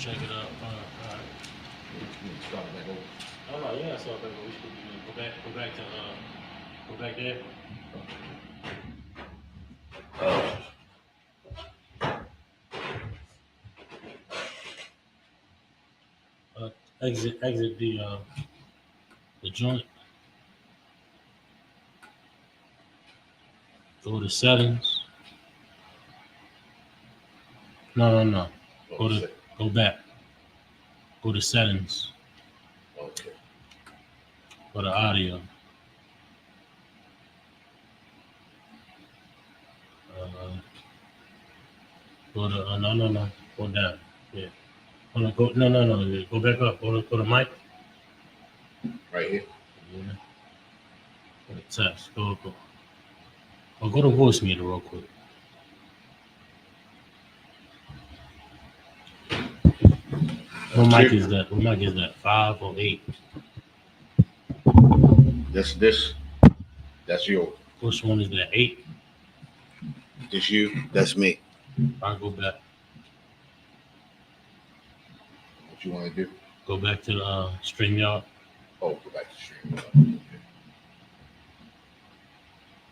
Check it out. All right. Start back over. Oh no, yeah. So we should go back to go back there. Uh, exit the joint. Go to settings. No. Go back. Go to settings. Okay. Go to audio. Uh, Go to no. Go down. Yeah. Go no. Yeah. Go back up. Go to mic. Right here. Yeah. Go to text. Go. Oh, go to voice meter real quick. What mic is that? What mic is that? 5 or 8? That's yours. Which one is that? 8? This you. That's me. I'll go back. What you want to do? Go back to the StreamYard. Oh, go back to stream. Okay.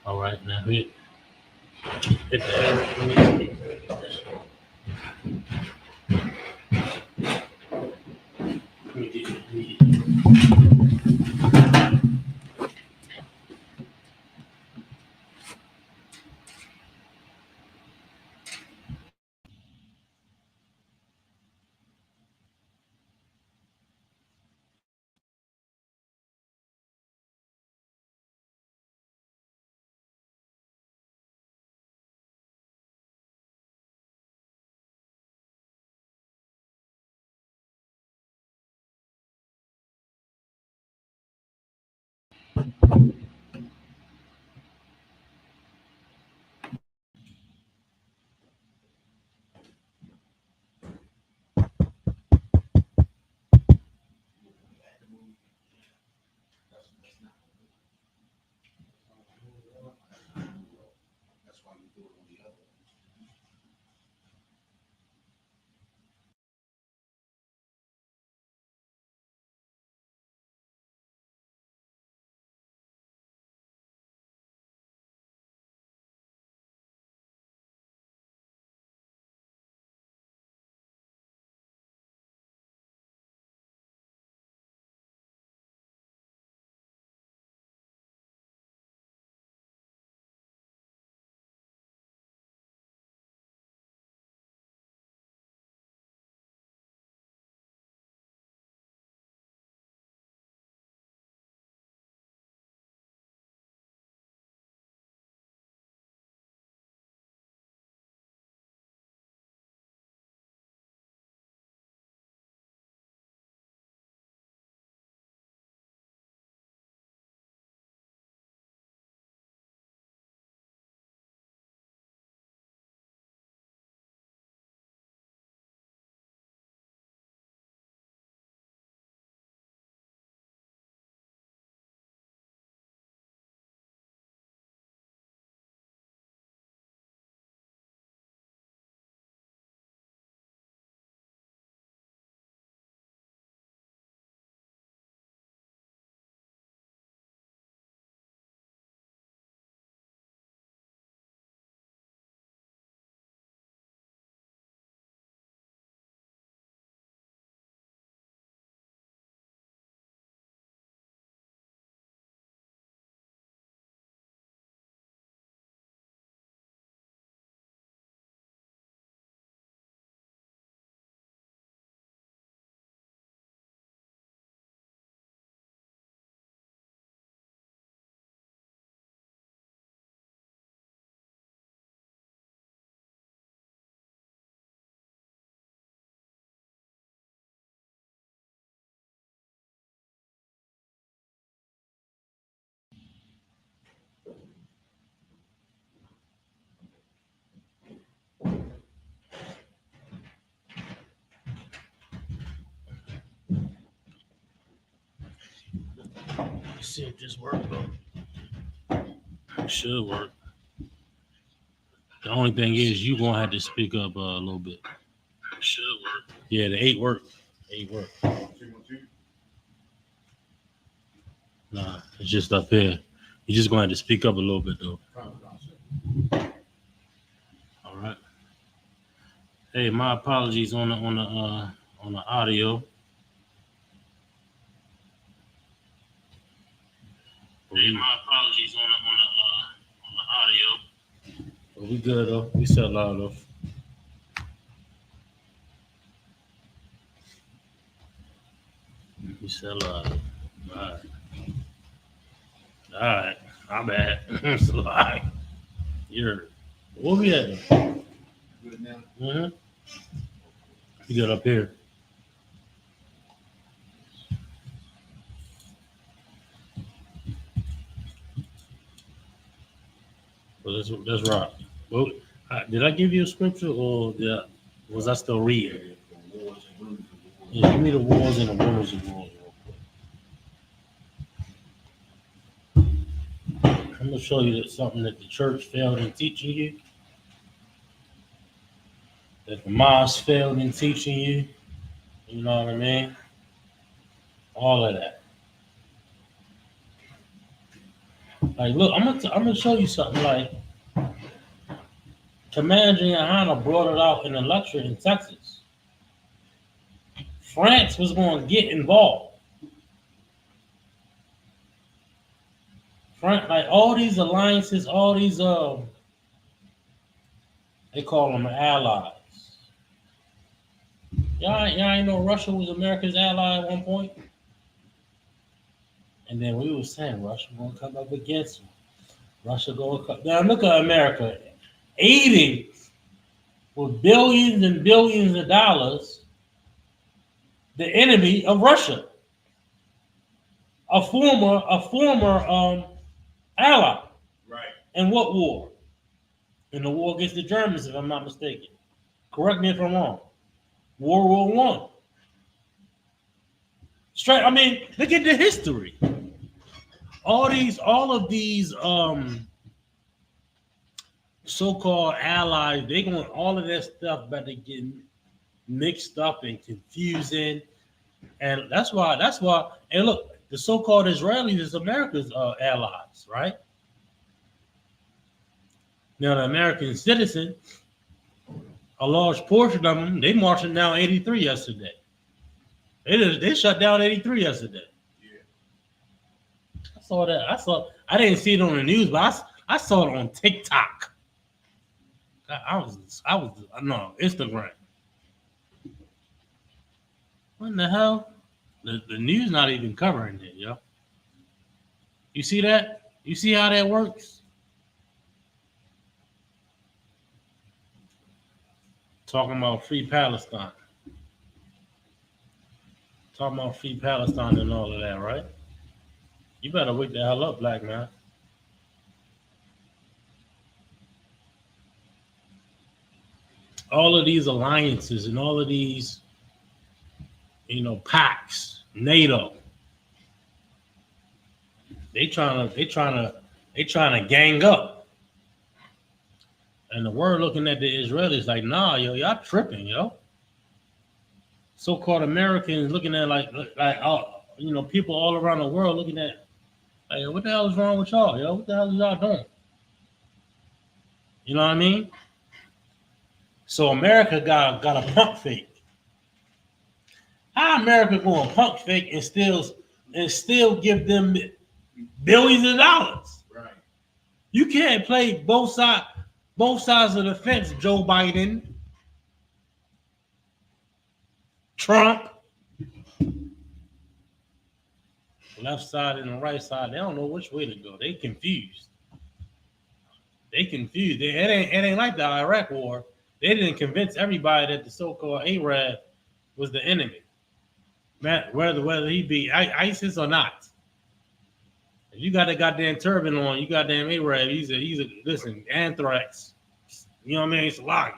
All right, now hit the arrow. Let me get That's why you do it on the other. see if this works though. It should work. The only thing is you gonna have to speak up a little bit. It should work. Yeah, the 8 work. 8 work. 212. Nah, it's just up here. You just gonna have to speak up a little bit though. All right. Hey, my apologies on the audio. Hey, my apologies on the audio. But we good though. We said loud though. We said loud. All right. All right. My bad. It's a lie. You're. Where we at? Good now. Mm-hmm. You got up here. Well, let's rock. Well, did I give you a scripture or was I still reading? Yeah, give me the wars and the rumors of wars real quick. I'm gonna show you that something that the church failed in teaching you, that the mosque failed in teaching you. You know what I mean? All of that. Like, look, I'm gonna show you something. Like, Commander Johanna brought it out in a lecture in Texas. France was going to get involved. Like all these alliances, all these they call them allies. Y'all ain't know Russia was America's ally at one point? And then we were saying Russia gonna come up against them. Russia gonna come. Now look at America, aiding with billions and billions of dollars the enemy of Russia, a former ally. Right. In what war? In the war against the Germans, if I'm not mistaken. Correct me if I'm wrong. World War I. Straight. I mean, look at the history. All of these so-called allies, they going all of that stuff about to get mixed up and confusing, and that's why. And look, the so-called Israelis is America's allies, right? Now the American citizens, a large portion of them, they marching down 83 yesterday. They shut down 83 yesterday. Yeah. I saw that. I didn't see it on the news, but I saw it on TikTok. I was no Instagram. What in the hell? The news not even covering it, yo. You see that? You see how that works? Talking about free Palestine. Talking about free Palestine and all of that, right? You better wake the hell up, black man. All of these alliances and all of these, pacts, NATO. They trying to gang up. And the world looking at the Israelis like, nah, yo, y'all tripping, yo. So-called Americans looking at like people all around the world looking at, like, what the hell is wrong with y'all, yo? What the hell is y'all doing? You know what I mean? So America got a pump fake. How America going to pump fake and still give them billions of dollars? Right. You can't play both sides of the fence, Joe Biden, Trump, left side and the right side. They don't know which way to go. They confused. It ain't like the Iraq War. They didn't convince everybody that the so-called Arab was the enemy. Whether he be ISIS or not. If you got a goddamn turban on, you goddamn Arab, he's a listen, anthrax. You know what I mean? It's a lie.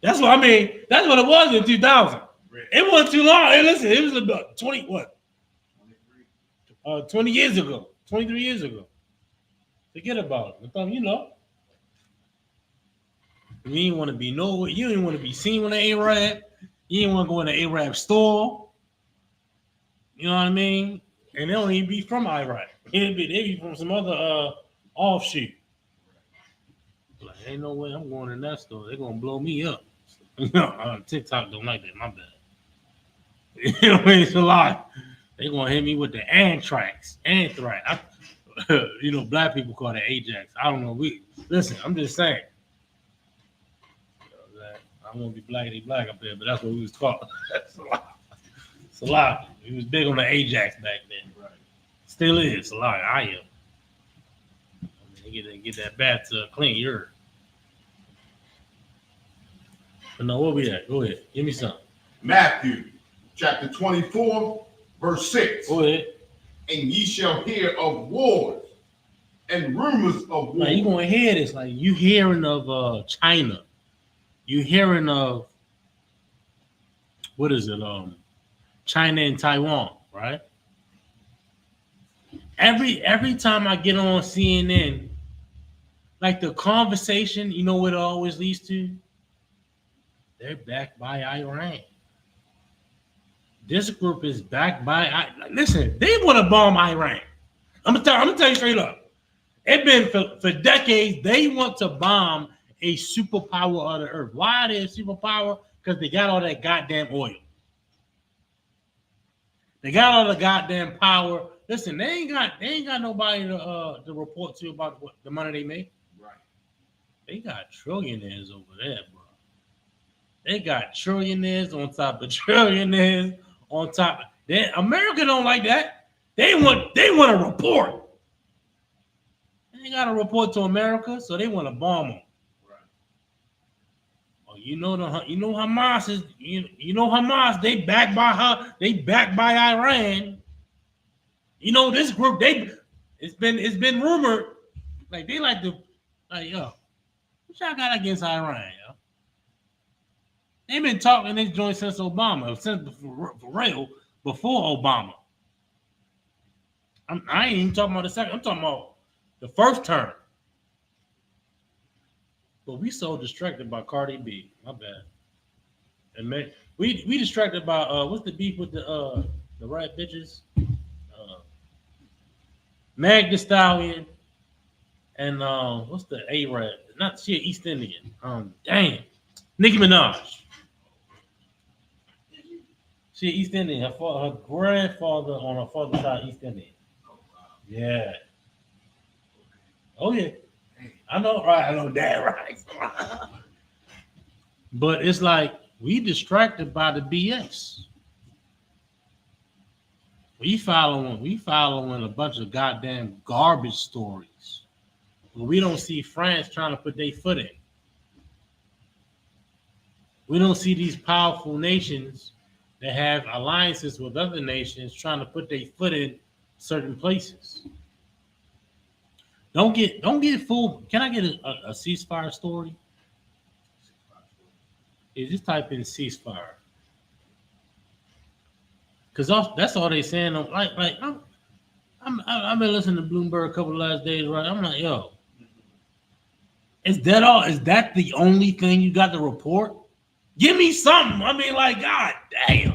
That's what it was in 2000. It wasn't too long. Hey, listen, it was about 20 years ago. 23 years ago. Forget about it. You ain't want to be you ain't want to be seen with an Arab. You ain't want to go in the Arab store. You know what I mean? And they don't even be from Iraq. They be from some other offshoot. Like, ain't no way I'm going in that store. They're gonna blow me up. TikTok don't like that. My bad. You know, it's a lot. They gonna hit me with the anthrax. You know, black people call it Ajax. I don't know. Listen. I'm just saying. I won't be black up there, but that's what we was taught. That's a lot. It's a lot. He was big on the Ajax back then. Right. Still is a lot. I am. Get that bat to clean your. But no, where we at? Go ahead. Give me some. Matthew chapter 24, verse 6. Go ahead. And ye shall hear of wars and rumors of wars. Like, you gonna hear this? Like, you hearing of China? You hearing of what is it? China and Taiwan, right? Every time I get on CNN, like the conversation, you know what it always leads to? They're backed by Iran. This group is backed by. Listen, they want to bomb Iran. I'm gonna tell you straight up. It's been for decades. They want to bomb a superpower of the earth. Why are they a superpower? Because they got all that goddamn oil. They got all the goddamn power. Listen, they ain't got nobody to report to about what the money they make. Right. They got trillionaires over there, bro. They got trillionaires on top of trillionaires on top. America don't like that. They want a report. They got to report to America, so they want to bomb them. You know Hamas is you know Hamas, they backed by Iran. You know this group, it's been rumored like they like to yo, what y'all got against Iran, yo? They've been talking this joint since Obama, since for real, before Obama. I ain't even talking about the second, I'm talking about the first term. But we so distracted by Cardi B. My bad. And man, we distracted by what's the beef with the rat bitches? Meg Thee Stallion and what's the A-Rap? Not she East Indian. Dang. Nicki Minaj. She East Indian. Her grandfather on her father's side East Indian. Yeah. Oh yeah. I know, right? I know that, right? But it's like we distracted by the BS. We following a bunch of goddamn garbage stories. But we don't see France trying to put their foot in. We don't see these powerful nations that have alliances with other nations trying to put their foot in certain places. Don't get fooled. Can I get a ceasefire story? Yeah, just type in ceasefire. Cause that's all they saying. Like I've been listening to Bloomberg a couple of last days, right? I'm like, yo, is that all? Is that the only thing you got to report? Give me something. I mean, like, god damn,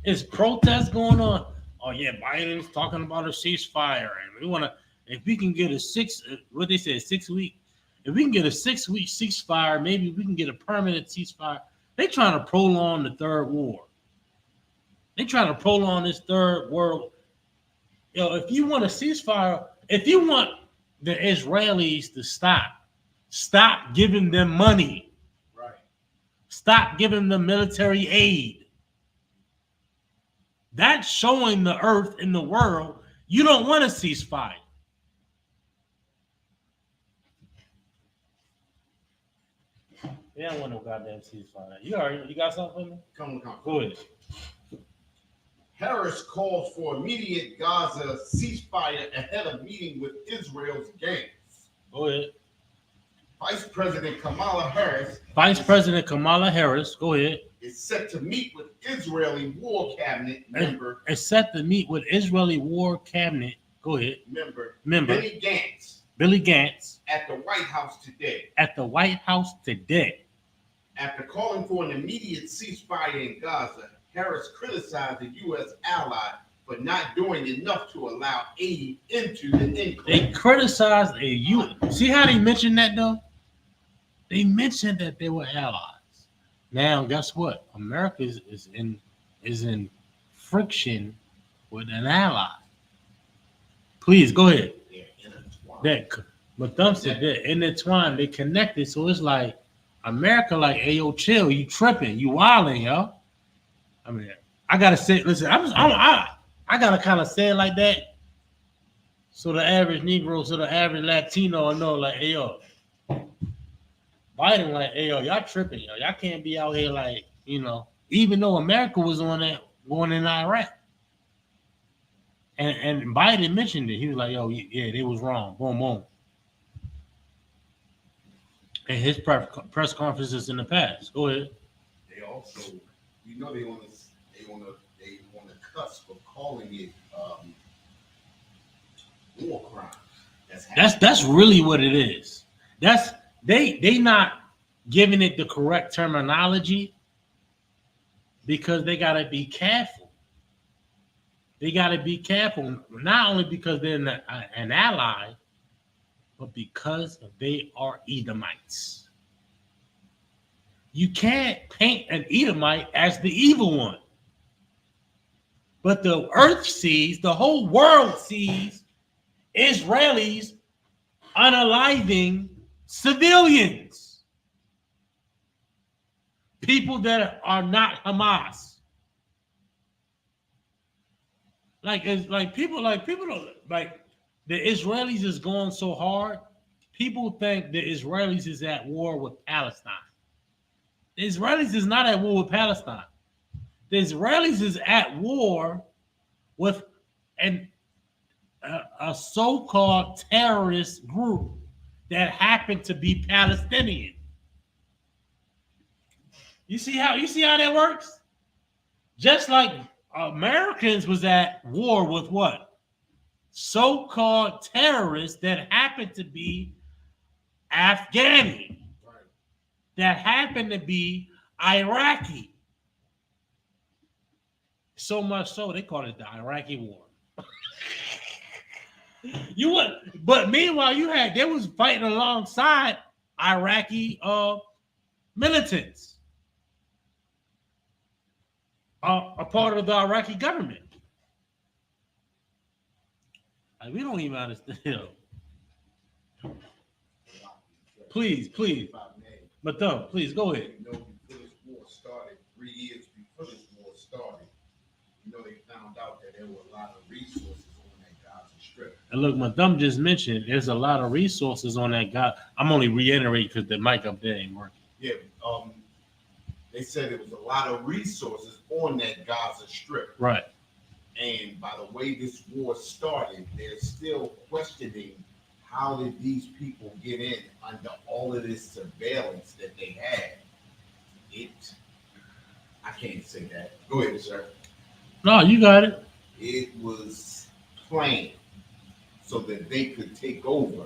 is protests going on? Oh yeah, Biden's talking about a ceasefire, and we want to. If we can get a 6 week, if we can get a 6 week ceasefire, maybe we can get a permanent ceasefire. They trying to prolong the third war. They trying to prolong this third world. Yo, if you want a ceasefire, if you want the Israelis to stop giving them money. Right. Stop giving them military aid. That's showing the earth and the world you don't want a ceasefire. They don't want no goddamn ceasefire. You got something for me? Come on. Go ahead. Harris calls for immediate Gaza ceasefire ahead of meeting with Israel's gangs. Go ahead. Vice President Kamala Harris. Go ahead. Is set to meet with Israeli War Cabinet member. Is set to meet with Israeli War Cabinet. Go ahead. Member. Billy Gantz. At the White House today. At the White House today. After calling for an immediate ceasefire in Gaza, Harris criticized the U.S. ally for not doing enough to allow aid into the enclave. They criticized see how they mentioned that though? They mentioned that they were allies. Now, guess what? America is in friction with an ally. Please go ahead. But Thumb said they're intertwined, they connected. So it's like America, like, hey, yo, chill, you tripping, you wilding, yo. I mean, I gotta say, listen, I gotta kind of say it like that, so the average Negro, so the average Latino know, like, hey, yo, Biden, like, hey, yo, y'all tripping, yo, y'all can't be out here like, even though America was on that going in Iraq, and Biden mentioned it, he was like, yo, yeah, they was wrong, boom, boom. And his press conferences in the past. Go ahead. They also, they on the cusp of calling it war crimes. That's really what it is. That's they not giving it the correct terminology because they gotta be careful. They gotta be careful, not only because they're an ally, but because they are Edomites. You can't paint an Edomite as the evil one. But the earth sees, the whole world sees Israelis unaliving civilians. People that are not Hamas. People don't like. The Israelis is going so hard, people think the Israelis is at war with Palestine. The Israelis is not at war with Palestine. The Israelis is at war with a so-called terrorist group that happened to be Palestinian. You see how that works? Just like Americans was at war with what? So-called terrorists that happen to be Afghani, that happen to be Iraqi. So much so they call it the Iraqi War. But meanwhile, they was fighting alongside Iraqi militants, a part of the Iraqi government. Like, we don't even understand. Please. But please go ahead. Before this war started, 3 years before this war started, they found out that there were a lot of resources on that Gaza Strip. And look, my thumb just mentioned there's a lot of resources on that Gaza. I'm only reiterating because the mic up there ain't working. Yeah, they said there was a lot of resources on that Gaza Strip. Right. And by the way this war started, they're still questioning how did these people get in under all of this surveillance that they had. I can't say that. Go ahead, sir. No, you got it. It was planned so that they could take over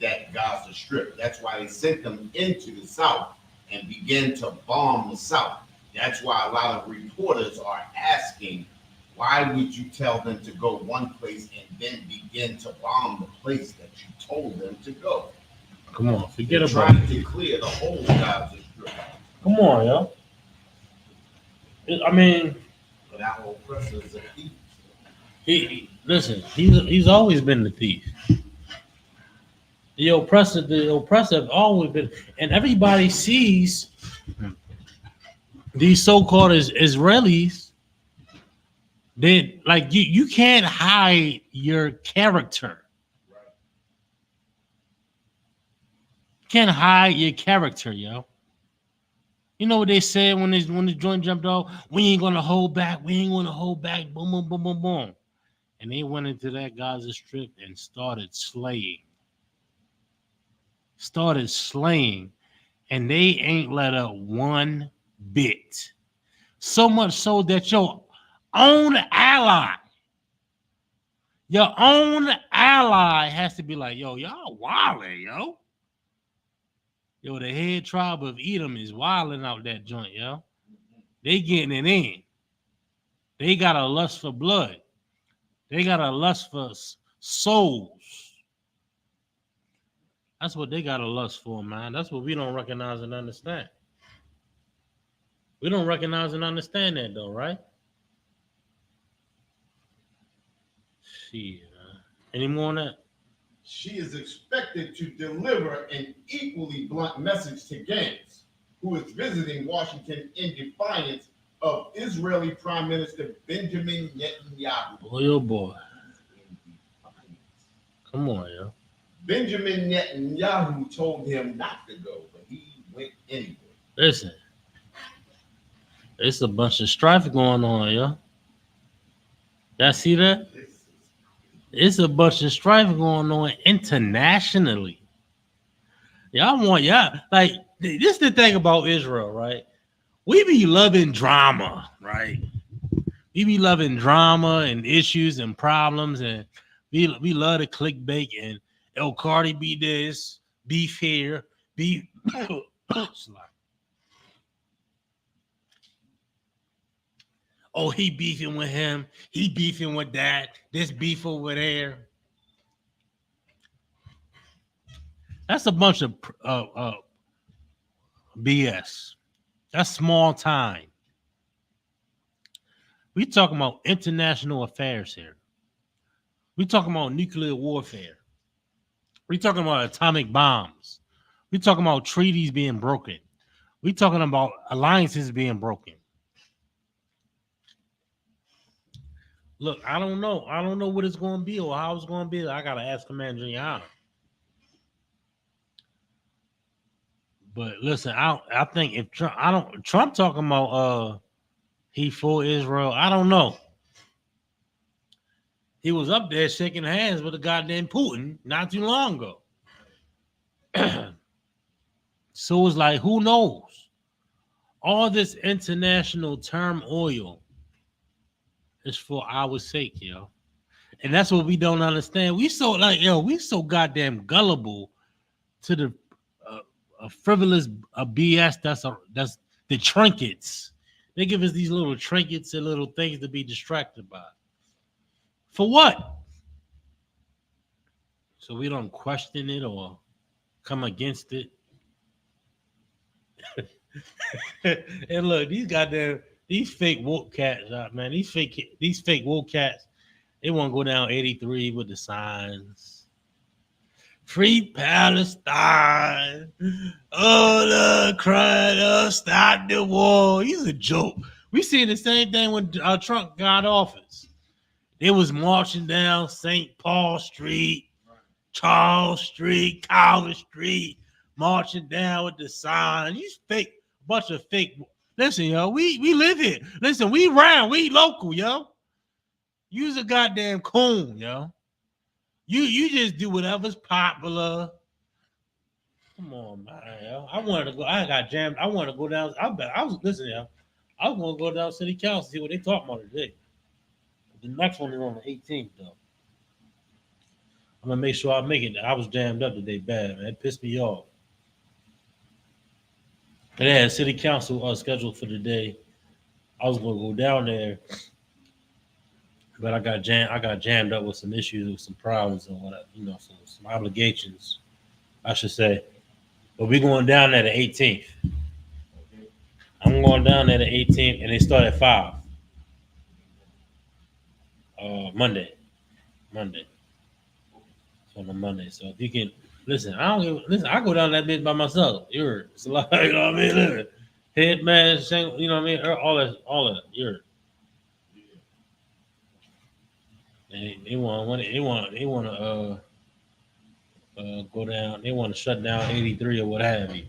that Gaza Strip. That's why they sent them into the South and began to bomb the South. That's why a lot of reporters are asking, why would you tell them to go one place and then begin to bomb the place that you told them to go? Come on, forget about it. Trying to clear the whole Gaza Strip. Come on, yo. I mean, but our oppressor is a thief. He's always been the thief. The oppressor have always been, and everybody sees these so-called Israelis. They like you can't hide your character. Right. You can't hide your character, yo. You know what they said when the joint jumped off? We ain't gonna hold back. We ain't gonna hold back. Boom, boom, boom, boom, boom. And they went into that Gaza Strip and started slaying. And they ain't let up one bit. So much so that your own ally has to be like, yo, y'all wildin', yo. Yo, the head tribe of Edom is wilding out that joint, yo. They getting it in. They got a lust for blood. They got a lust for souls. That's what they got a lust for, man. That's what we don't recognize and understand. We don't recognize and understand that, though, right? Shit, man. Any more on that? She is expected to deliver an equally blunt message to Gantz, who is visiting Washington in defiance of Israeli Prime Minister Benjamin Netanyahu. Boy, oh boy. Come on, yo. Benjamin Netanyahu told him not to go, but he went anyway. Listen, it's a bunch of strife going on, yo. Y'all see that? It's a bunch of strife going on internationally. Y'all like this is the thing about Israel, right? We be loving drama, right? We be loving drama and issues and problems, and we love the clickbait and El Cardi be this, beef here, beef. Oh, he beefing with him. He beefing with that. This beef over there. That's a bunch of BS. That's small time. We talking about international affairs here. We talking about nuclear warfare. We talking about atomic bombs. We talking about treaties being broken. We talking about alliances being broken. Look, I don't know. I don't know what it's going to be or how it's going to be. I got to ask Commander Giuliani. But listen, I think if Trump talking about he for Israel, I don't know. He was up there shaking hands with the goddamn Putin not too long ago. So it's like, who knows? All this international turmoil is for our sake, yo. And that's what we don't understand. We so goddamn gullible to the frivolous BS that's the trinkets. They give us these little trinkets and little things to be distracted by. For what? So we don't question it or come against it. And look, these fake woke cats, man. These fake woke cats, they want to go down 83 with the signs. Free Palestine. Oh, the cry, stop the war. He's a joke. We see the same thing when Trump got office. They was marching down St. Paul Street, Charles Street, Calvin Street, marching down with the sign. You fake, bunch of fake. Listen, yo, we live here. Listen, we round, we local, yo. You's a goddamn coon, yo. You just do whatever's popular. Come on, man. Yo. I wanted to go. I got jammed. I wanted to go down. I was listening, yo. I was gonna go down to City Council see what they talking about today. The next one is on the 18th, though. I'm gonna make sure I make it. I was jammed up today, bad, man. It pissed me off. They had City Council scheduled for today. I was gonna go down there, but I got jammed up with some issues, with some problems and whatever, some obligations, I should say. But we're going down there the 18th. I'm going down there the 18th, and they start at 5. Monday. It's on a Monday. So if you can listen, I go down that bitch by myself. It's a lot, you know what I mean? Listen, head man, you know what I mean? All that. They want to go down. They want to shut down 83 or what have you.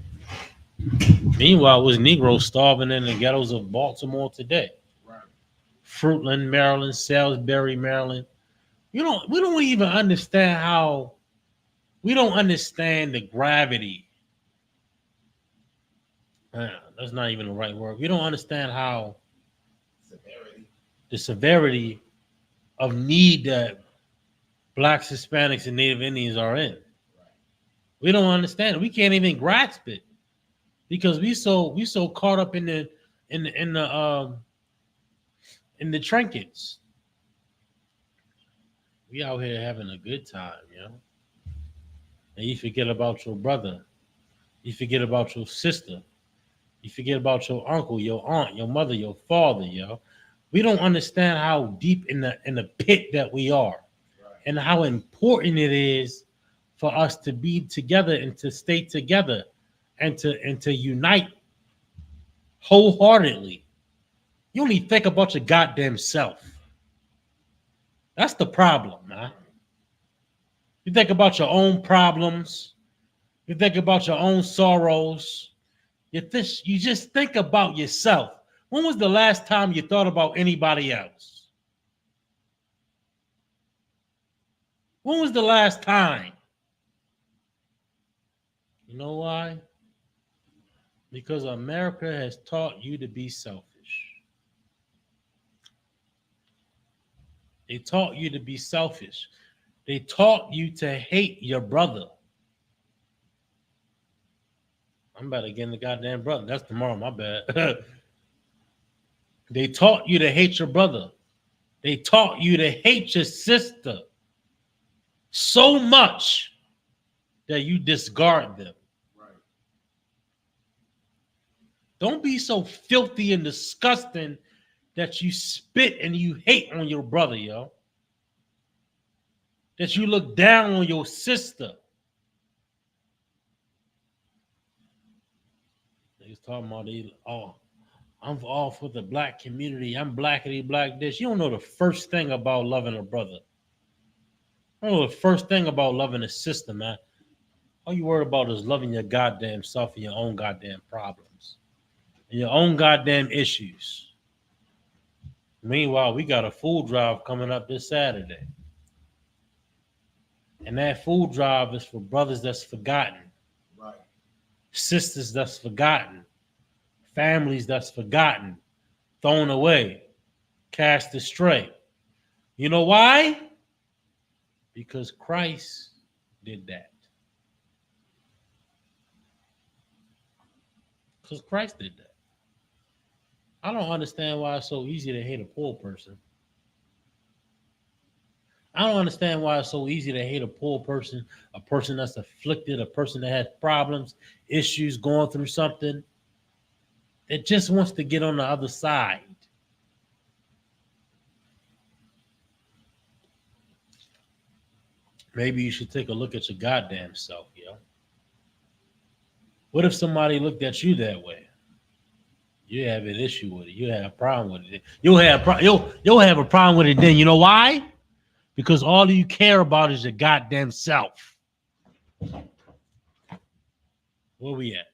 Meanwhile, it was Negroes starving in the ghettos of Baltimore today. Right. Fruitland, Maryland, Salisbury, Maryland. We don't even understand how. We don't understand the gravity. That's not even the right word. We don't understand how the severity of need that Blacks, Hispanics, and Native Indians are in. We don't understand it. We can't even grasp it because we so caught up in the trinkets. We out here having a good time, you know. And you forget about your brother. You forget about your sister. You forget about your uncle, your aunt, your mother, your father, yo. We don't understand how deep in the pit that we are, and how important it is for us to be together and to stay together and to unite wholeheartedly. You only think about your goddamn self. That's the problem, man. You think about your own problems. You think about your own sorrows. You just think about yourself. When was the last time you thought about anybody else? When was the last time? You know why? Because America has taught you to be selfish. They taught you to be selfish. They taught you to hate your brother. I'm about to get in the goddamn brother. That's tomorrow, my bad. They taught you to hate your brother. They taught you to hate your sister so much that you discard them. Right. Don't be so filthy and disgusting that you spit and you hate on your brother, yo. That you look down on your sister. Niggas talking about I'm all for the black community. I'm blackity black this. You don't know the first thing about loving a brother. You don't know the first thing about loving a sister, man. All you worried about is loving your goddamn self and your own goddamn problems and your own goddamn issues. Meanwhile, we got a food drive coming up this Saturday. And that food drive is for brothers that's forgotten. Right. Sisters that's forgotten. Families that's forgotten. Thrown away. Cast astray. You know why? Because Christ did that. Because Christ did that. I don't understand why it's so easy to hate a poor person. I don't understand why it's so easy to hate a poor person, a person that's afflicted, a person that has problems, issues, going through something, that just wants to get on the other side. Maybe you should take a look at your goddamn self, yo. What if somebody looked at you that way? You have an issue with it. You have a problem with it. You'll have a problem with it then. You know why? Because all you care about is your goddamn self. Where we at?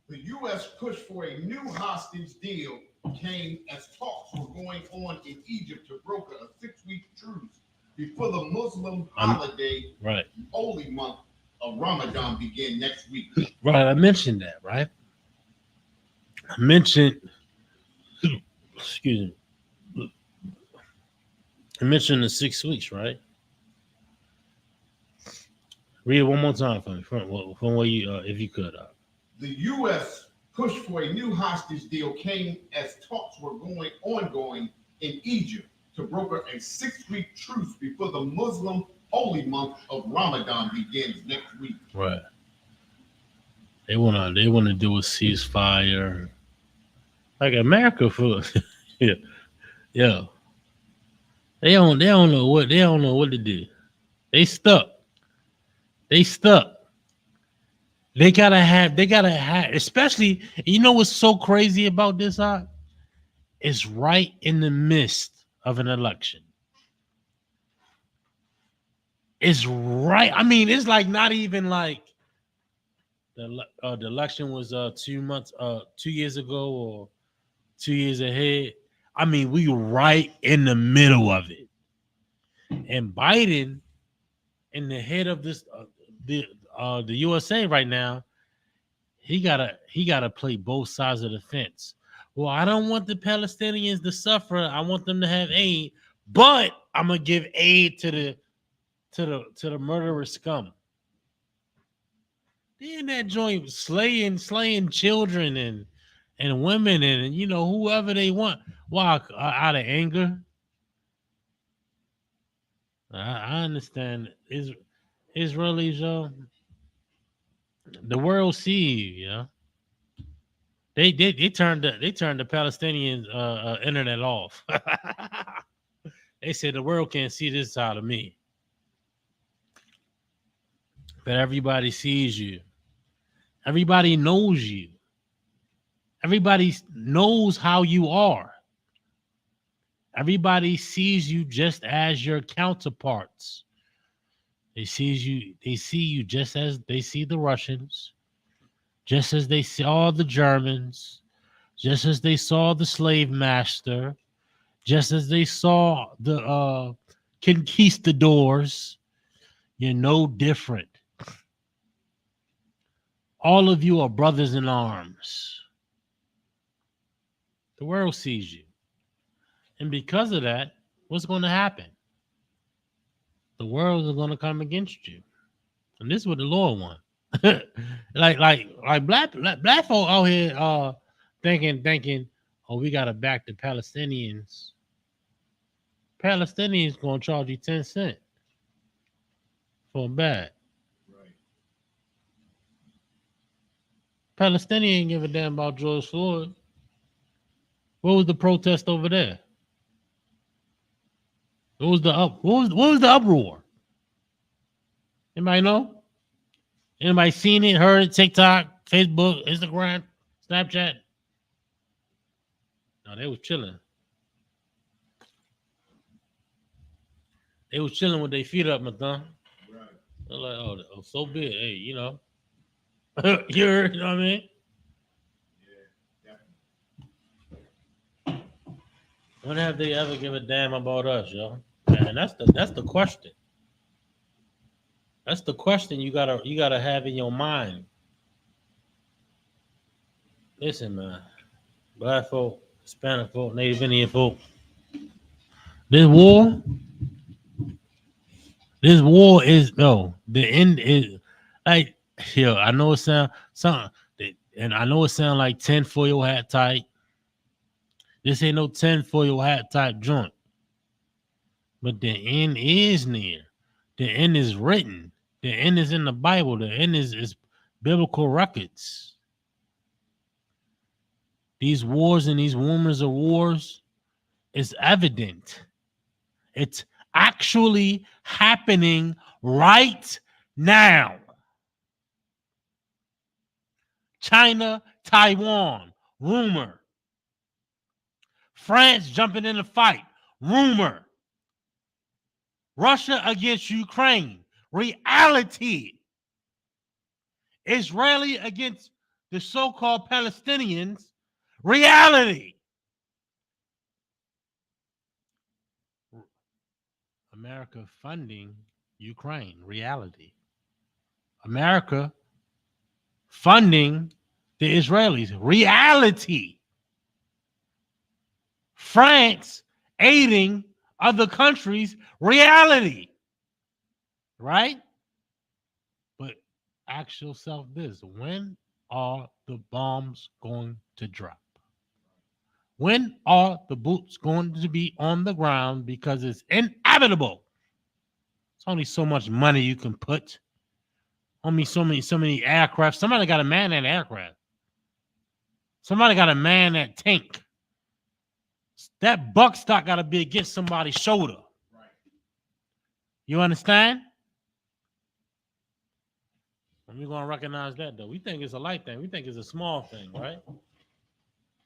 The U.S. push for a new hostage deal came as talks were going on in Egypt to broker a 6-week truce before the Muslim holiday, right, holy month of Ramadan begin next week. Right, I mentioned that, right? I mentioned the 6 weeks, right? Read it one more time for me, from where you, if you could. The U.S. push for a new hostage deal came as talks were ongoing in Egypt to broker a 6-week truce before the Muslim holy month of Ramadan begins next week. Right. They wanna do a ceasefire, like America for yeah. They don't know what to do. They stuck. They gotta have, especially, you know what's so crazy about this, it's right in the midst of an election. It's right. I mean, it's like not even like the election was 2 years ago or 2 years ahead. I mean, we right in the middle of it. And Biden, in the head of this the USA right now, he gotta play both sides of the fence. Well, I don't want the Palestinians to suffer. I want them to have aid, but I'm gonna give aid to the murderous scum. They in that joint slaying children and women and whoever they want. Why? Out of anger. I understand. Israelis, the world see you. Yeah, they turned the Palestinian internet off. They said the world can't see this side of me, but everybody sees you. Everybody knows you. Everybody knows how you are. Everybody sees you just as your counterparts. They see you just as they see the Russians, just as they saw the Germans, just as they saw the slave master, just as they saw the conquistadors. You're no different. All of you are brothers in arms. The world sees you. And because of that, what's going to happen? The world is going to come against you. And this is what the Lord wants. like black folk out here thinking, oh, we got to back the Palestinians. Palestinians going to charge you 10 cents for a bag. Right. Palestinian give a damn about George Floyd. What was the protest over there? What was the uproar? Anybody know? Anybody seen it, heard it? TikTok, Facebook, Instagram, Snapchat? No, they was chilling. They was chilling with their feet up, my thumb. Right. They're like, oh, so big. Hey, you know what I mean? Yeah. When have they ever give a damn about us, yo? And that's the question. That's the question you gotta have in your mind. Listen, man. Black folk, Hispanic folk, Native Indian folk. This war is the end is like I know it sound like 10 for your hat tight. This ain't no 10 for your hat type joint. But the end is near. The end is written. The end is in the Bible. The end is biblical records. These wars and these rumors of wars is evident. It's actually happening right now. China, Taiwan, rumor. France jumping in the fight, rumor. Russia against Ukraine, reality. Israeli against the so-called Palestinians, reality. America funding Ukraine, reality. America funding the Israelis, reality. France aiding other countries, reality. Right? But ask yourself this: when are the bombs going to drop? When are the boots going to be on the ground? Because it's inevitable. It's only so much money you can put. Only so many aircraft. Somebody got to man that aircraft. Somebody got to man that tank. That buck stock got to be against somebody's shoulder. Right. You understand? And we're going to recognize that, though. We think it's a light thing. We think it's a small thing, right?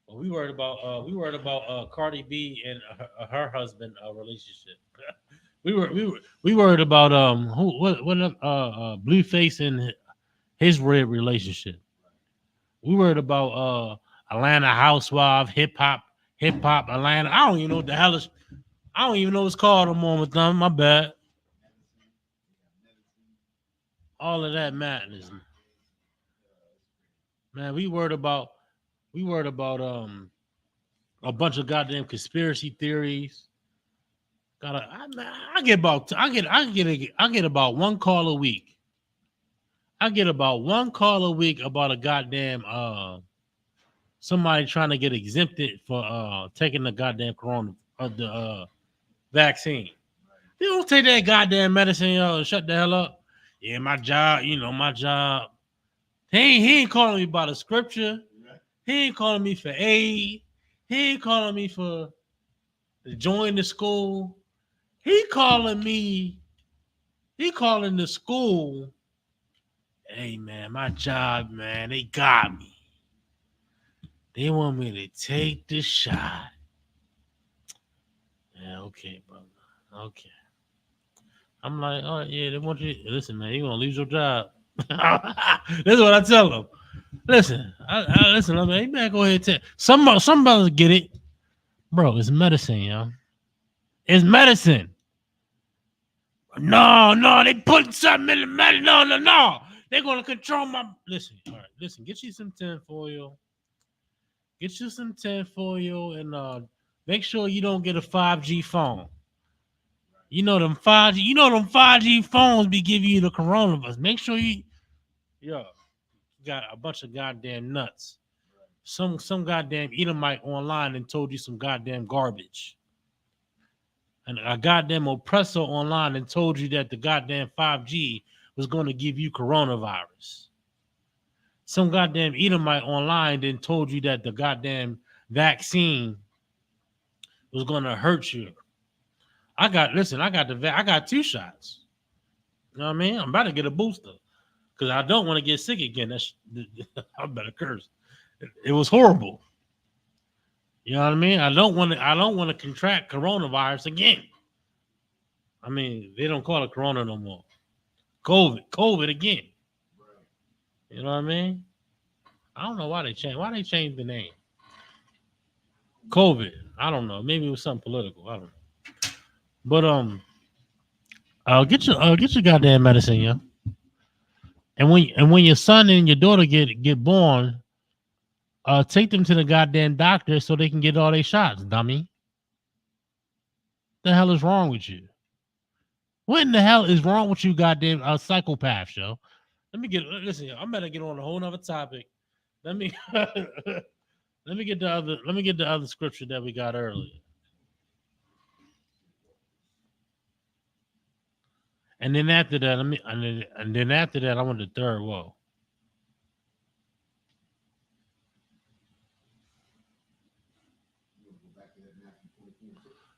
Well, we worried about Cardi B and her husband relationship. we worried about Blueface and his red relationship. We worried about Atlanta Housewife, hip hop Atlanta. I don't even know what the hell is. I don't even know what's called no more with them. My bad. All of that madness, man. We worried about a bunch of goddamn conspiracy theories. I get about one call a week I get about one call a week about a goddamn somebody trying to get exempted for taking the goddamn corona the vaccine. They don't take that goddamn medicine, yo, shut the hell up. Yeah, my job, my job. He ain't calling me about a scripture. He ain't calling me for aid. He ain't calling me for to join the school. He calling the school. Hey man, my job, man, they got me. They want me to take the shot. Yeah, okay, brother. Okay. I'm like, oh yeah, they want you. Listen, man, you're gonna lose your job. That's what I tell them. Listen, I listen. I mean, hey, man, go ahead and tell. Somebody get it, bro. It's medicine, yo. It's medicine. No, they put something in the medicine. No. They're gonna control my. Listen, all right, listen. Get you some tinfoil. Get you some tinfoil and make sure you don't get a 5G phone. You know them 5G phones be giving you the coronavirus. Make sure you got a bunch of goddamn nuts. Some goddamn Edomite online and told you some goddamn garbage. And a goddamn oppressor online and told you that the goddamn 5G was going to give you coronavirus. Some goddamn Edomite online then told you that the goddamn vaccine was going to hurt you. I got 2 shots. You know what I mean? I'm about to get a booster because I don't want to get sick again. I better curse. It was horrible. You know what I mean? I don't want to contract coronavirus again. I mean, they don't call it corona no more. COVID again. You know what I mean? I don't know why they changed. Why they changed the name? COVID. I don't know. Maybe it was something political. I don't know. But get your goddamn medicine, yeah. And when your son and your daughter get born, take them to the goddamn doctor so they can get all their shots, dummy. The hell is wrong with you? What in the hell is wrong with you, goddamn psychopath, yo? Listen, I'm better get on a whole nother topic. Let me get the other scripture that we got earlier. And then after that, I want the third woe.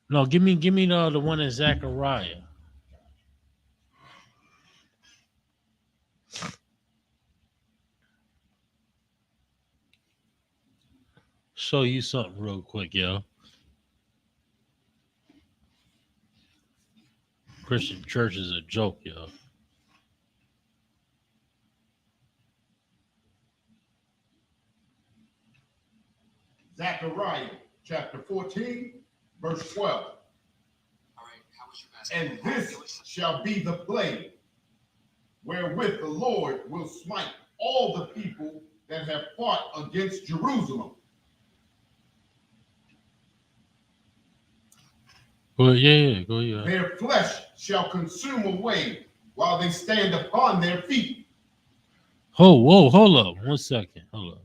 No, give me the one in Zechariah. Show you something real quick, yo. Christian church is a joke, yo. Zechariah chapter 14, verse 12. And this shall be the plague wherewith the Lord will smite all the people that have fought against Jerusalem. Go ahead. Their flesh shall consume away while they stand upon their feet. Hold up. 1 second. Hold up.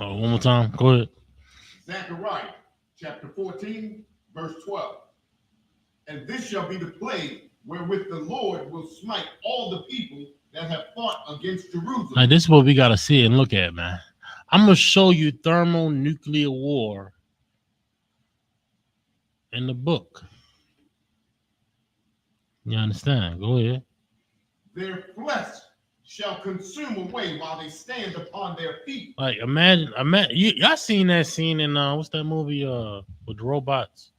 One more time. Go ahead. Zechariah chapter 14, verse 12. And this shall be the plague wherewith the Lord will smite all the people that have fought against Jerusalem. Like, this is what we got to see and look at, man. I'm going to show you thermonuclear war in the book. You understand? Go ahead. Their flesh shall consume away while they stand upon their feet. Like, imagine y'all seen that scene in what's that movie with the robots?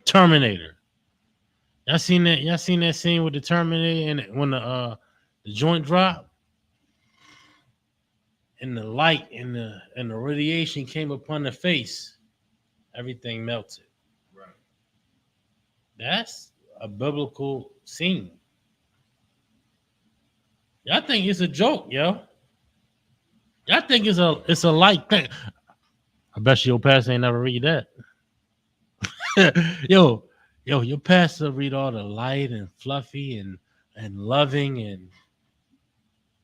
Terminator. Y'all seen that scene with the Terminator and when the joint drop? and the light and the radiation came upon the face, everything melted. Right. That's a biblical scene. Y'all think it's a joke, yo. Y'all think it's a light thing. I bet your pastor ain't never read that. yo, your pastor read all the light and fluffy and loving and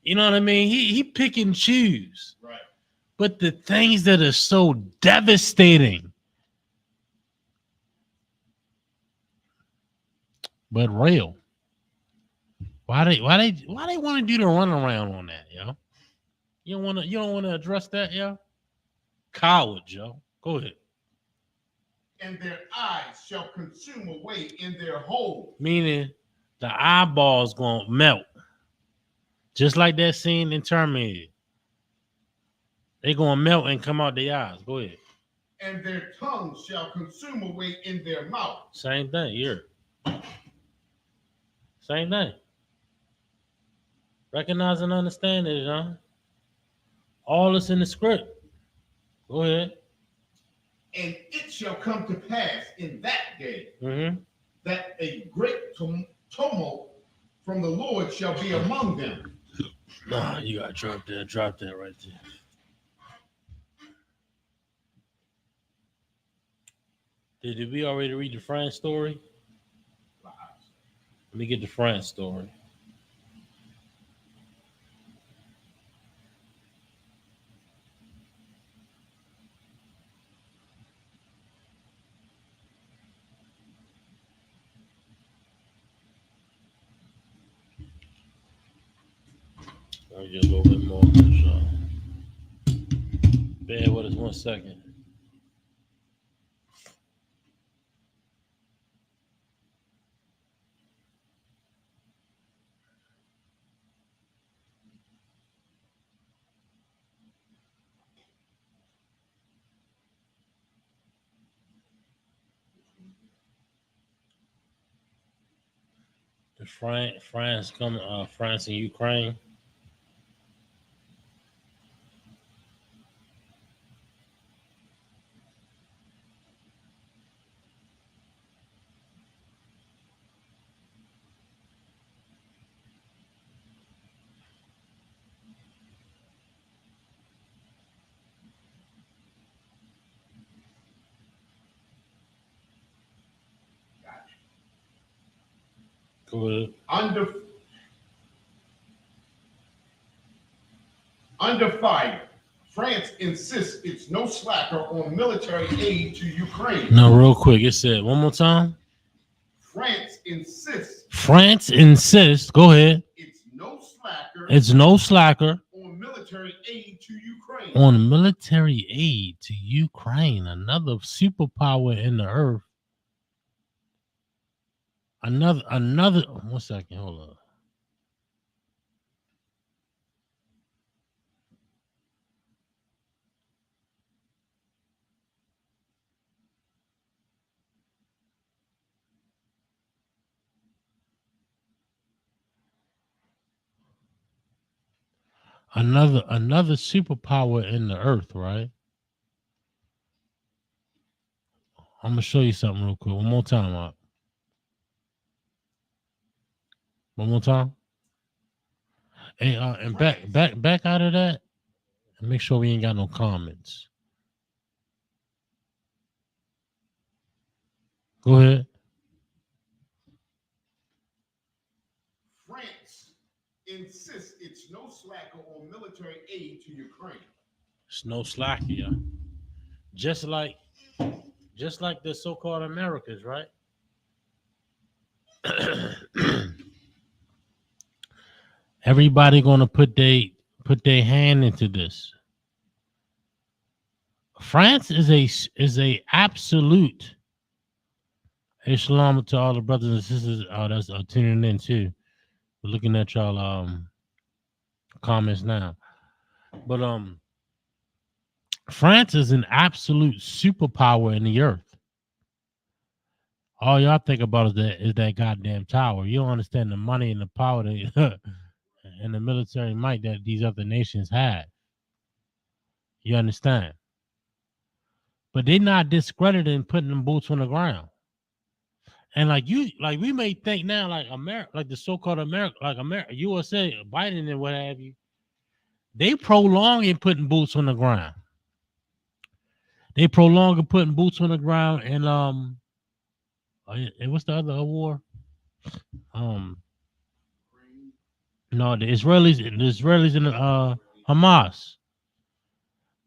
you know what I mean? He pick and choose. Right. But the things that are so devastating, but real. Why they want to do the runaround on that, yo? You don't want to address that, yo? Cowards, yo. Go ahead. And their eyes shall consume away in their holes. Meaning the eyeballs gonna melt. Just like that scene in Terminator. They gonna melt and come out their eyes. Go ahead. And their tongues shall consume away in their mouth. Same thing, yeah. Same thing. Recognize and understand it, huh? All is in the script. Go ahead. And it shall come to pass in that day Mm-hmm. that a great tumult from the Lord shall be among them. Nah, you gotta drop that right there. Did we already read the France story? Let me get the France story. I'll get a little bit more. Bear with us 1 second. The France and Ukraine. Go ahead. Under fire, France insists it's no slacker on military aid to Ukraine. No, real quick. It said one more time. France insists. Go ahead. It's no slacker. It's no slacker on military aid to Ukraine. On military aid to Ukraine, another superpower in the earth. Another. 1 second. Hold up. Another superpower in the earth, right? I'm gonna show you something real quick. One more time, Mark. One more time. Hey, and back out of that, and make sure we ain't got no comments. Go ahead. France insists it's no slacker on military aid to Ukraine. It's no slacker, yeah. Just like the so-called Americas, right? Everybody gonna put their hand into this. France is a absolute. Hey, shalom to all the brothers and sisters that's tuning in too. We're looking at y'all comments now, but France is an absolute superpower in the earth. All y'all think about is that goddamn tower. You don't understand the money and the power and the military might that these other nations had. You understand? But they're not discrediting putting them boots on the ground. And like we may think now, like America, like the so-called America, like America, USA, Biden and what have you, they prolong in putting boots on the ground. They prolong in putting boots on the ground, and what's the other war? No, the Israelis and Hamas,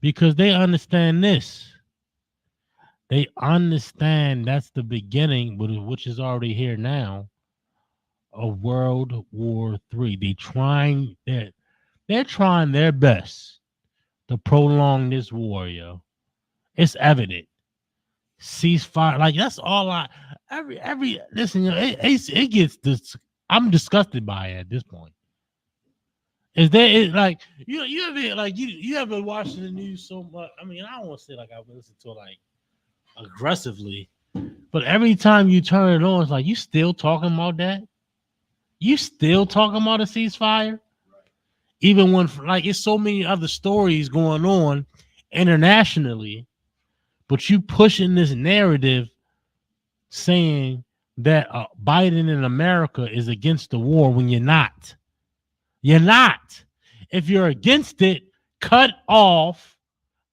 because they understand this. They understand that's the beginning, which is already here now, of World War III. They're trying their best to prolong this war, yo. It's evident. Ceasefire, like that's all every listen, yo, it gets this. I'm disgusted by it at this point. Is there like you ever like you ever watching the news so much? I mean, I don't want to say like I've listened to it like aggressively, but every time you turn it on, it's like you still talking about that. You still talking about a ceasefire, even when like it's so many other stories going on internationally, but you pushing this narrative saying that Biden in America is against the war when you're not. You're not. If you're against it, cut off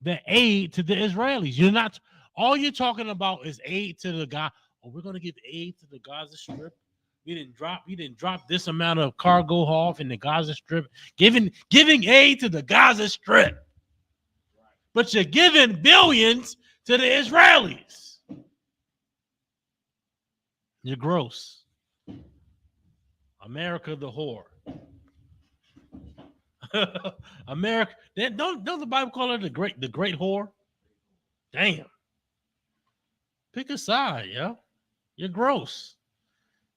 the aid to the Israelis. You're not. All you're talking about is aid to the Gaza. Oh, we're gonna give aid to the Gaza Strip. We didn't drop this amount of cargo off in the Gaza Strip. Giving aid to the Gaza Strip, but you're giving billions to the Israelis. You're gross. America the whore. America. Don't the Bible call her the great whore? Damn. Pick a side, yo. You're gross.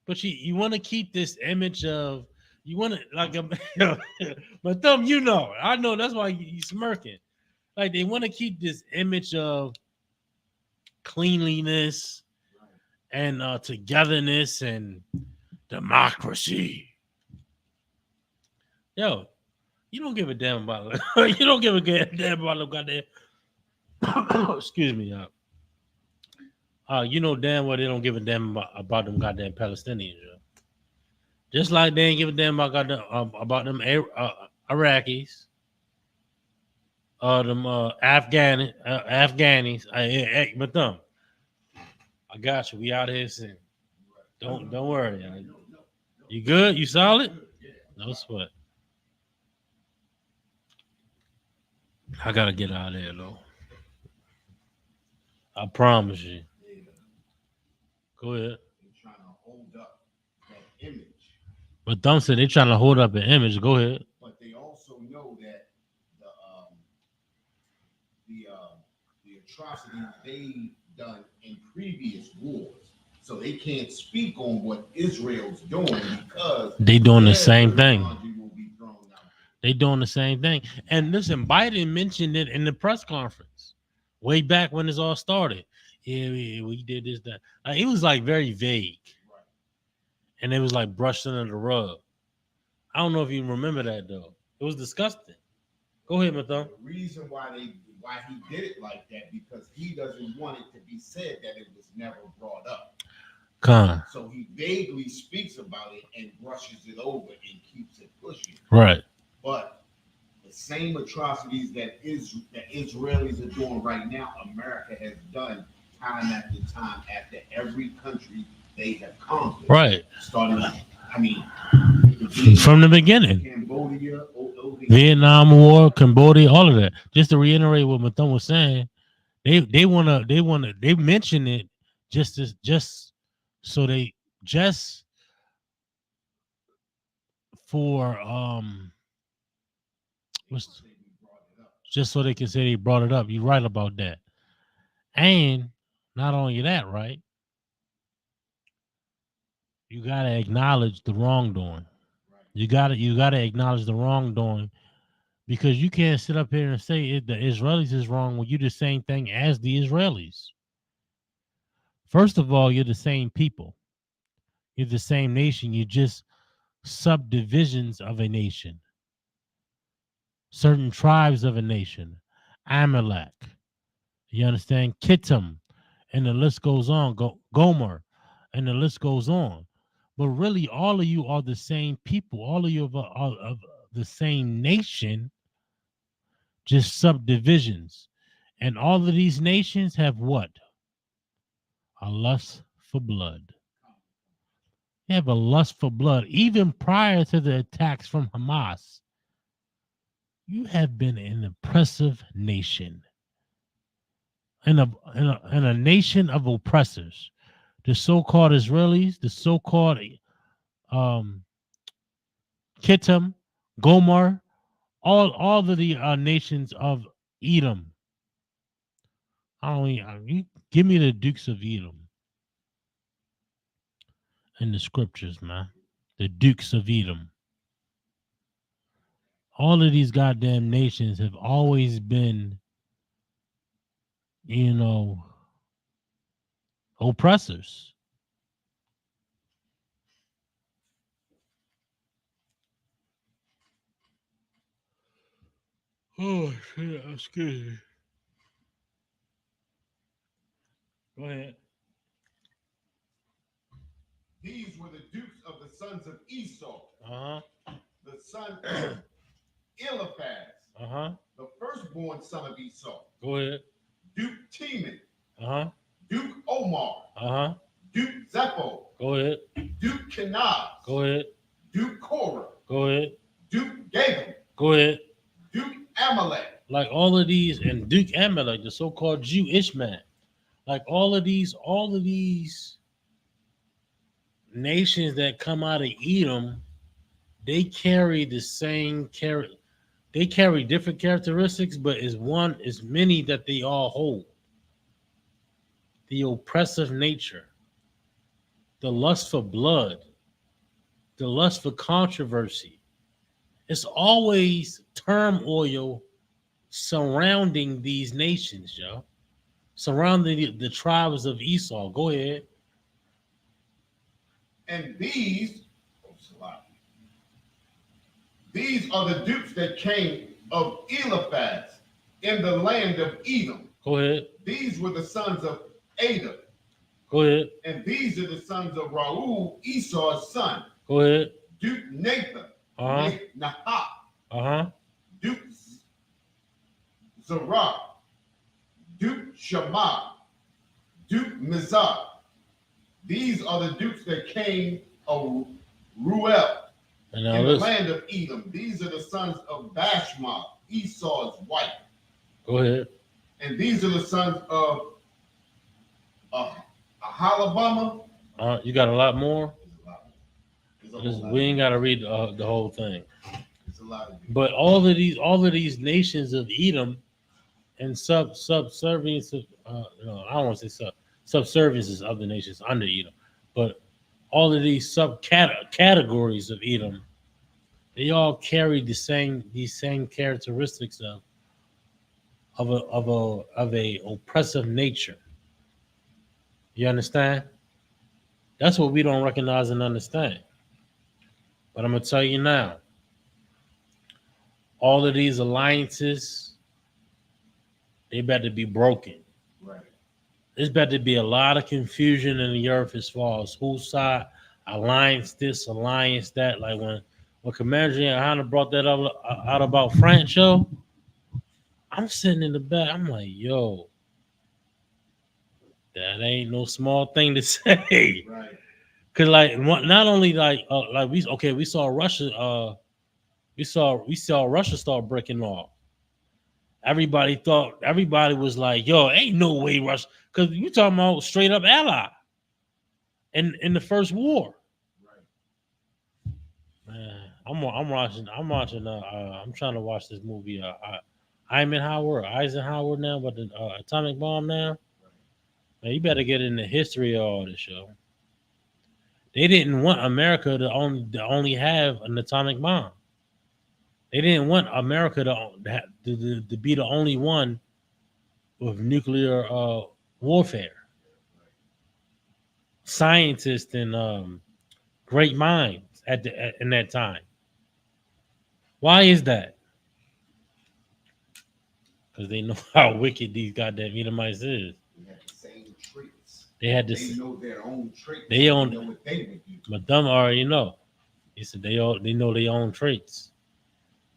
But you want to keep this image of you want to like but Thumb, you know. I know that's why you smirking. Like they want to keep this image of cleanliness and togetherness and democracy. Yo, you don't give a damn about it. You don't give a damn about the goddamn. Excuse me, you know damn well they don't give a damn about them goddamn Palestinians. Yo. Just like they ain't give a damn about them Iraqis, them Afghanis. But them, I got you. We out here soon. Don't worry. You good? You solid? No sweat. I gotta get out of here though. I promise you. Go ahead. Trying to hold up that image. But Thumb said they're trying to hold up an image. Go ahead. But they also know that the atrocities they've done in previous wars. So they can't speak on what Israel's doing because they doing the same thing. They doing the same thing. And listen, Biden mentioned it in the press conference way back when this all started. Yeah, we did this, that. Like, it was like very vague. Right. And it was like brushed under the rug. I don't know if you remember that though. It was disgusting. Go ahead, Mathon. The reason why he did it like that because he doesn't want it to be said that it was never brought up. So he vaguely speaks about it and brushes it over and keeps it pushing. Right. But the same atrocities that Israelis are doing right now, America has done time after time after every country they have conquered. Right. Starting, from the beginning. Cambodia, Vietnam War, Cambodia, all of that. Just to reiterate what Mathon was saying, they mention it just just so they can say they brought it up. You're right about that. And not only that, right? You gotta acknowledge the wrongdoing. You gotta acknowledge the wrongdoing because you can't sit up here and say the Israelis is wrong when you do the same thing as the Israelis. First of all, you're the same people. You're the same nation. You're just subdivisions of a nation. Certain tribes of a nation. Amalek. You understand? Kittim, and the list goes on. Gomer, and the list goes on. But really, all of you are the same people. All of you are of the same nation, just subdivisions. And all of these nations have what? A lust for blood. They have a lust for blood. Even prior to the attacks from Hamas, you have been an oppressive nation. And a nation of oppressors. The so-called Israelis, the so-called Kittim, Gomer, all of the nations of Edom. You give me the Dukes of Edom in the scriptures, man. The Dukes of Edom. All of these goddamn nations have always been, oppressors. Oh shit, excuse me. Go ahead. These were the dukes of the sons of Esau, Uh-huh. the son of Eliphaz, Uh-huh. the firstborn son of Esau. Go ahead. Duke Teman, Uh-huh. Duke Omar, Uh-huh. Duke Zepho, Go ahead. Duke Kenaz, Go ahead. Duke Korah, Go ahead. Duke Gabam, Go ahead. Duke Amalek. Like all of these, and Duke Amalek, the so-called Jewish man. Like all of these nations that come out of Edom, they carry the same they carry different characteristics, but is many that they all hold. The oppressive nature, the lust for blood, the lust for controversy. It's always turmoil surrounding these nations, yo. Surrounding the tribes of Esau. Go ahead. And these are the dukes that came of Eliphaz in the land of Edom. Go ahead. These were the sons of Ada. Go ahead. And these are the sons of Raul, Esau's son. Go ahead. Duke Nathan. Uh-huh. Nahat. Uh-huh. Duke Zerah. Duke Shammah. Duke Mizah. These are the dukes that came of Ruel in the land of Edom. These are the sons of Bashma, Esau's wife. Go ahead. And these are the sons of Ahalabama. You got a lot more? There's We ain't got to read the whole thing. There's a lot of but all of these nations of Edom and subservience of, I don't want to say subserviences of the nations under Edom, but all of these categories of Edom, they all carry these same characteristics of a oppressive nature. You understand? That's what we don't recognize and understand. But I'm gonna tell you now, all of these alliances, they better be broken. Right. There's better be a lot of confusion in the earth as far as whose side, alliance this, alliance that. Like when Commander Gianna brought that up out about Franco, I'm sitting in the back. I'm like, yo, that ain't no small thing to say. Right. Cause like not only we saw Russia we saw Russia start breaking off. Everybody was like, yo, ain't no way Russia, because you talking about straight up ally in the first war. Right. Man, I'm trying to watch this movie Eisenhower now, but the atomic bomb now. Man, you better get in the history of all this, yo. They didn't want America to only have an atomic bomb. They didn't want America to be the only one with nuclear warfare. Scientists and great minds in that time. Why is that? because they know how wicked these goddamn Edomites is. We have the same traits. They had They this. know their own traits. They know own. what they would do. Madonna already know. He said they know their own traits.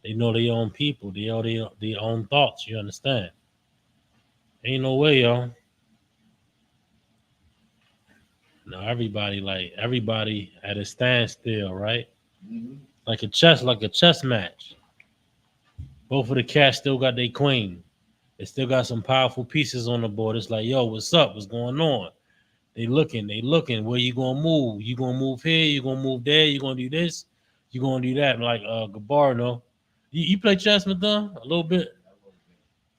They know their own people. They know their own thoughts. You understand? Ain't no way, yo. Now everybody at a standstill, right? Mm-hmm. Like a chess match. Both of the cats still got their queen. They still got some powerful pieces on the board. It's like, yo, what's up? What's going on? They looking. Where you gonna move? You gonna move here? You gonna move there? You gonna do this? You gonna do that? Like Gabar, no? You play chess, Madonna? A little bit.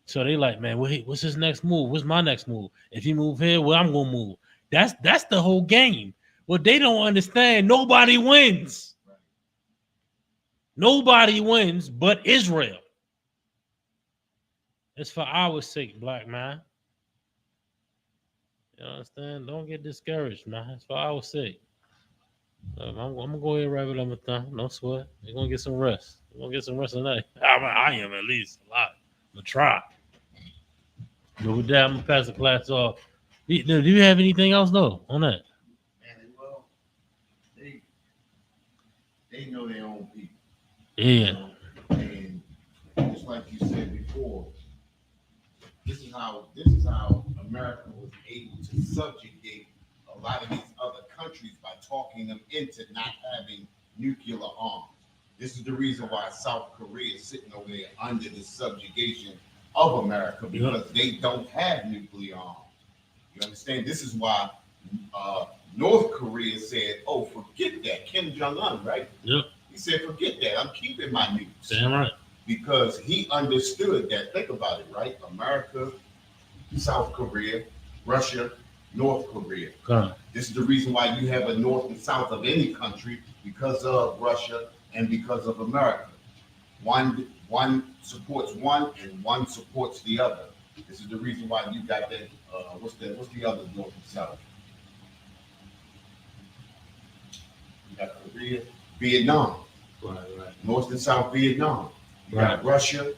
So they like, man, what's his next move? What's my next move? If he move here, well, I'm gonna move. That's the whole game. What they don't understand, nobody wins. Nobody wins but Israel. It's for our sake, black man. You understand? Don't get discouraged, man. It's for our sake. I'm gonna go ahead and wrap it up with them. No sweat. You're gonna get some rest. You're gonna get some rest tonight. I am at least a lot. I'm gonna try. But with that, I'm gonna pass the class off. Do you have anything else though on that? Man, well, they know their own people. Yeah. And just like you said before, this is how America was able to subjugate a lot of these other countries by talking them into not having nuclear arms. This is the reason why South Korea is sitting over there under the subjugation of America, because they don't have nuclear arms. You understand? This is why North Korea said, "Oh, forget that." Kim Jong-un, right? Yep. He said, "Forget that. I'm keeping my nukes." Damn right. Because he understood that. Think about it, right? America, South Korea, Russia, North Korea. This is the reason why you have a north and south of any country, because of Russia and because of America. One supports one and one supports the other. This is the reason why you got that. What's the other north and south? You got Korea, Vietnam. Right. North and South Vietnam. You got Russia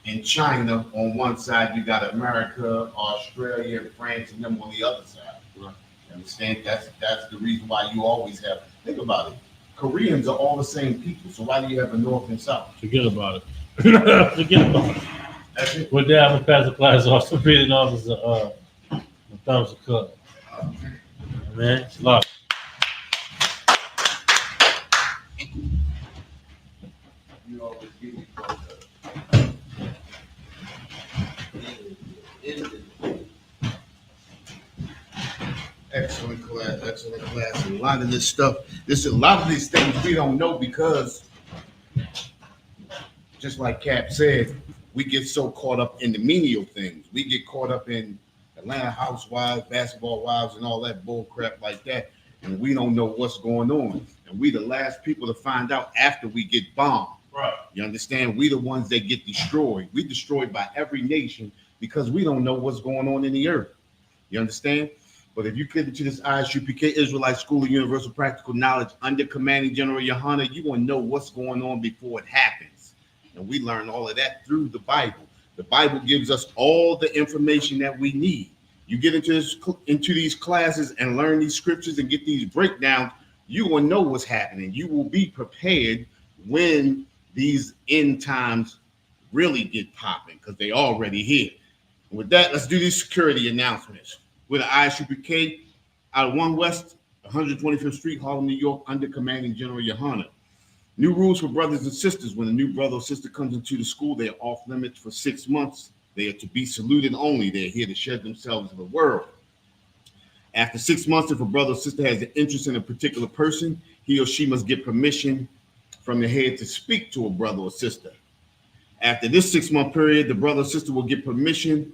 and China on one side. You got America, Australia, and France, and them on the other side. Right. You understand? That's the reason why you always have. Think about it. Koreans are all the same people. So why do you have a North and South? Forget about it. Forget about it. That's it. With that, I'm gonna pass the class off. So reading officer, thumbs up cut. Man, it's locked. You always give me excellent class. And a lot of this stuff, a lot of these things we don't know, because just like Cap said, we get so caught up in the menial things. We get caught up in Atlanta housewives, basketball wives, and all that bull crap like that, and we don't know what's going on. And we the last people to find out after we get bombed. Right. You understand? We the ones that get destroyed. We destroyed by every nation because we don't know what's going on in the earth. You understand? But if you get into this ISUPK Israelite School of Universal Practical Knowledge under Commanding General Yohana, you want to know what's going on before it happens. And we learn all of that through the Bible. The Bible gives us all the information that we need. You get into these classes and learn these scriptures and get these breakdowns, you will know what's happening. You will be prepared when these end times really get popping, because they already here. And with that, let's do these security announcements. With the ISUPK out of 1 West, 125th Street, Harlem, New York, under Commanding General Yohana. New rules for brothers and sisters. When a new brother or sister comes into the school, they are off limits for 6 months. They are to be saluted only. They're here to shed themselves in the world. After 6 months, if a brother or sister has an interest in a particular person, he or she must get permission from the head to speak to a brother or sister. After this 6-month period, the brother or sister will get permission.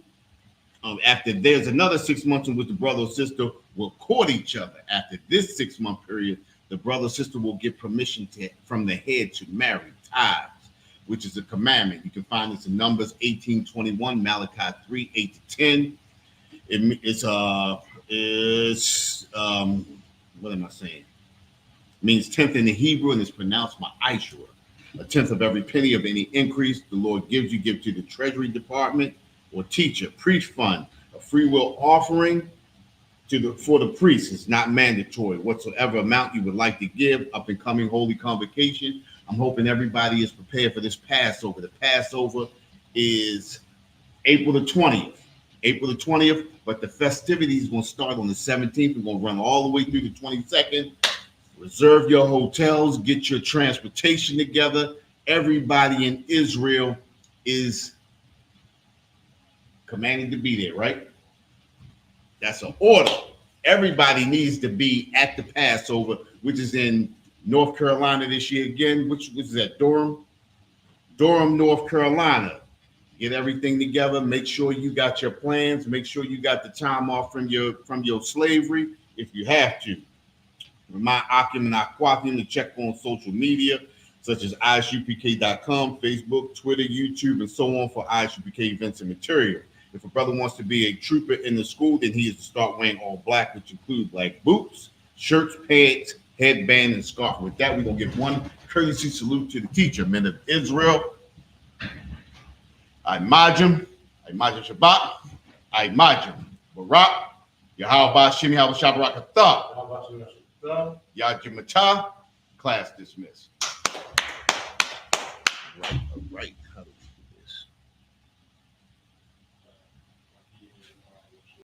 After there's another 6 months in which the brother or sister will court each other. After this 6-month period, the brother or sister will get permission from the head to marry, tithes, which is a commandment. You can find this in Numbers 18:21, Malachi 3:8-10. What am I saying? It means 10th in the Hebrew, and it's pronounced Ma'ashura. A tenth of every penny of any increase the Lord gives you, give to the Treasury Department or teacher, priest fund, a free will offering for the priest. It's not mandatory. Whatsoever amount you would like to give, up and coming Holy Convocation. I'm hoping everybody is prepared for this Passover. The Passover is April the 20th. April the 20th, but the festivities going to start on the 17th. We're going to run all the way through the 22nd. Reserve your hotels, get your transportation together. Everybody in Israel is commanded to be there, right? That's an order. Everybody needs to be at the Passover, which is in North Carolina this year again. Which is at Durham, North Carolina. Get everything together. Make sure you got your plans. Make sure you got the time off from your slavery if you have to. Remind Akim and Aquakim to check on social media such as ISUPK.com, Facebook, Twitter, YouTube, and so on for ISUPK events and material. If a brother wants to be a trooper in the school, then he is to start wearing all black, which include black boots, shirts, pants, headband, and scarf. With that, we're going to give one courtesy salute to the teacher, men of Israel. Imajim Shabbat, Imajim Barak, Yahweh Shimi Habashah Barakatah, Yajimata, class dismissed. All right.